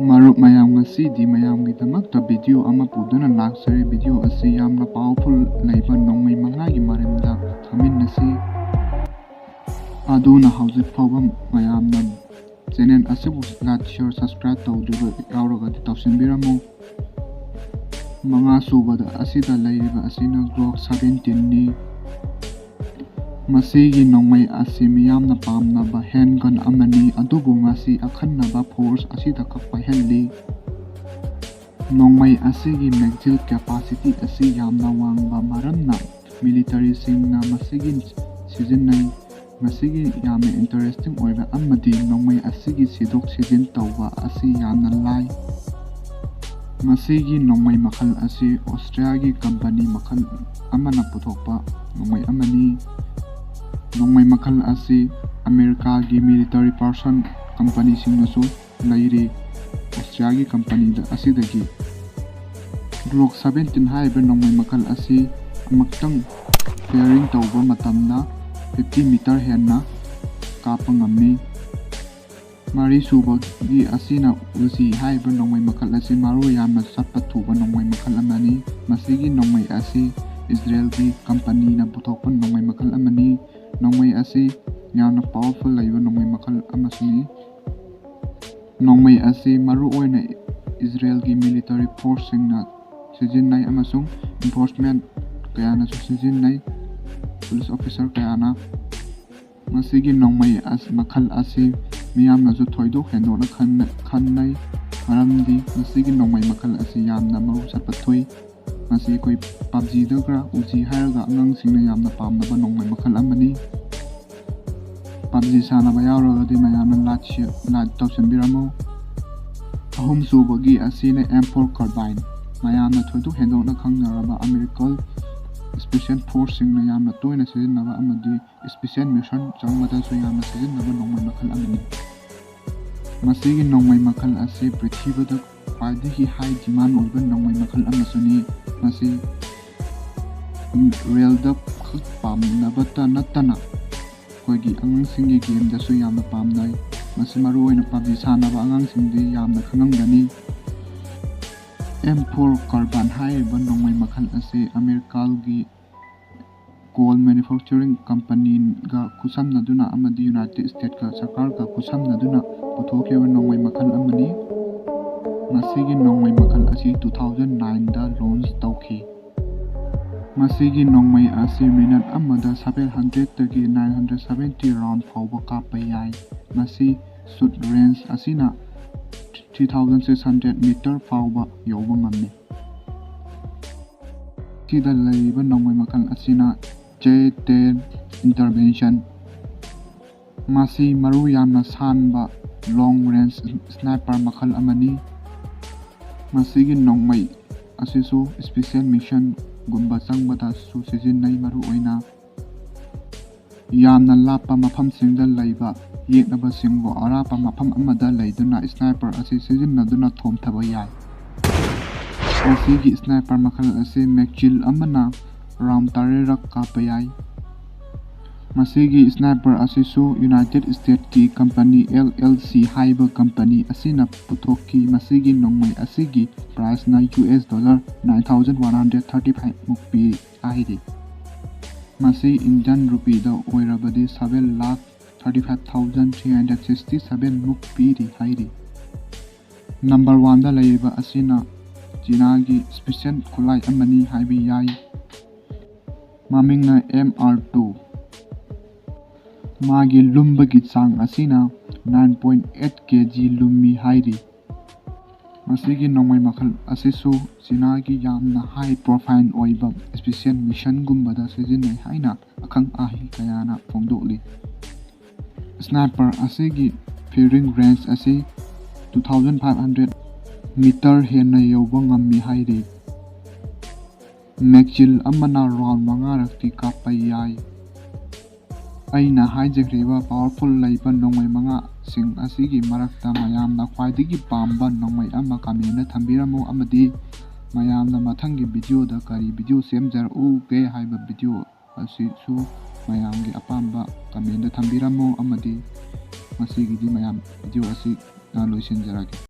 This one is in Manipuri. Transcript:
Marup mayam ngasidi mayamgidamakkta video ama puduna laksari video asi yamna powerful laiba nongmai mangagi marimda thaminasi aduna hauzik fawba mayamna channel asibu like share subscribe tawdriba yauragadi tawsinbiramo manga subada asida laiba asina Glock 17 ni masigi nongmai asi miyamna pamnaba handgun amani adubu ngasi akhannaba force asida kakpahelli nongmai asigi magazine capacity asi yamna wangba maramna military singna masigi sijinnai masigi yamna interesting oiba amadi nongmai asigi sidok sijin tawba asi yamna lai masigi nongmai makhal asi Australia gi company makhal amana puthokpa nongmai amani nongmai makhal asi America gi military person company singnasu lairi Australia gi company da asidagi Glock 17 haiba nongmai makhal asi amaktang firing tawba matamna 50 meter henna kapa ngammi mari suba gi asina uzi haiba nongmai makhal asi maru yamna sappa thuba nongmai makhal amani masigi nongmai asi Israel gi company na puthokpa nongmai makhal amani nongmai asi yamna powerful laiba nongmai makhal amasuni nongmai asi maru oina Israel gi military force singna sijinnai amasung enforcement kayana su sijinnai police officer kayana masigi nongmai as makhal asi miyamna su thoidok hendona khannai maramdi masigi nongmai makhal asi yamna maru satpathui masi koi PUBG dagra uji haraga angang singna yamna pamnaba nongmai makhal amani PUBG sanaba yauragadi mayamna lat tawsinbiramo ahum subagi asina M4 carbine mayamna thoidok hendona khangnaraba American special force singna yamna toina sijinnaba amadi special mission changmata su yamna sijinnaba nongmai makhal amani masigi nongmai makhal asi PRITHIVIDA khwaidagi high demand oiba nongmai makhal amasuni masi real da khut pamnabata natana koigi angangsinggi game da su yamna pamnai masi maru oina PUBG sanaba angangsingdi yamna khangangdani M4 carbine haiba nongmai makhal asi American gi coal manufacturing company ga khusamnaduna amadi United States ka sarkar ka khusamnaduna puthokeba nongmai makhal amani masigi nongmai makhal asi 2009 da launch tawki masigi nongmai asi minute amada 700 tagi 970 round fawba kapa yai masi shoot range asina 3600 meter fawba yawba ngammi sida laiba nongmai makhal asina J10 intervention masi maru yamna sanba long range sniper makhal amani masigi nongmai asisu special mission gumba changbada su sijinnai maru oina yamna lapa mafam singda laiba yeknaba singbo arapa mafam amada laiduna sniper asi sijinnaduna thomthaba yai asigi sniper makhal asi magchill amana round tarerak kapa yai masigi sniper asisu United States ki company LLC haiba company asina puthoki masigi nongmai asigi price na US dollar 9135 mukpi ahidi masi Indian rupee da oirabadi 7,35,367 mukpi ri hairi number 1 da laiba asina China gi special khuwai amani haibi yai mamingna MR2 magi lumbagi chang asina 9.8 kg lummi hairi masigi nongmai makhal asisu China gi yamna high profile oiba special mission gumbada sijinnai haina akhang ahi kayana phongdokli sniper asigi firing range asi 2500 meter henna yawba ngammi hairi magchill amana round mangarakti kapai yai aina haijagriba powerful laiba nongmai manga sing asigi marakta mayamna khwaidagi pamba nongmai ama kamena thambiramo amadi mayamna mathangi video da kari video semjar uge haiba video asi su mayamgi apamba kamena thambiramo amadi masigi di mayam video asi loisinjarage